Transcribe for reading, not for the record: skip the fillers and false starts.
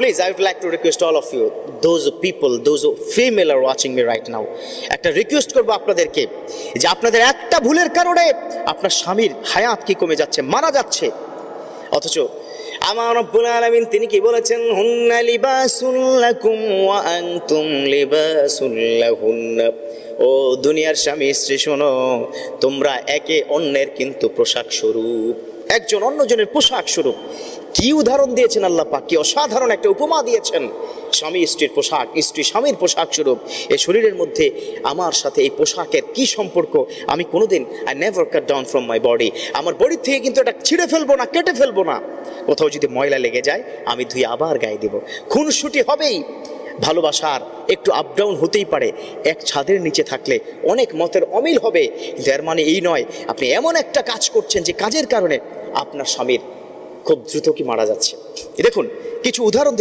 Please, I would like to request all of you, those people, those female are watching me right now, একটা request করবো আপনাদেরকে যে আপনাদের একটা ভুলের কারণে আপনার স্বামীর হায়াত কি কমে যাচ্ছে, মারা যাচ্ছে। অথচ আমার রব্বুল আলামিন তিনি কি বলেছেন, হুন্না লিবাসুল লাকুম ওয়া আনতুম লিবাসুল লাহুন্না। ও দুনিয়ার স্বামী স্ত্রী শোনো, তোমরা একে অন্যের কিন্তু পোশাক স্বরূপ, একজন অন্যজনের পোশাক স্বরূপ। কি উদাহরণ দিয়েছেন আল্লাহ পাক, কি অসাধারণ একটা উপমা দিয়েছেন। স্বামী স্ত্রীর পোশাক, স্ত্রী স্বামীর পোশাক স্বরূপ। এই শরীরের মধ্যে আমার সাথে এই পোশাকের কি সম্পর্ক, আমি কোনোদিন I never cut down from my body, আমার বডি থেকে কিন্তু এটা ছিঁড়ে ফেলবো না, কেটে ফেলবো না। কোথাও যদি ময়লা লেগে যায় আমি ধুয়ে আবার গায়ে দেব। খুনসুটি হবেই, ভালোবাসার একটু আপ ডাউন হতেই পারে, এক ছাদের নিচে থাকলে অনেক মতের অমিল হবে, কিন্তু এর মানে এই নয় আপনি এমন একটা কাজ করছেন যে কাজের কারণে আপনার স্বামীর খুব দ্রুত কি মারা যাচ্ছে। দেখুন কিছু উদাহরণ দিলাম।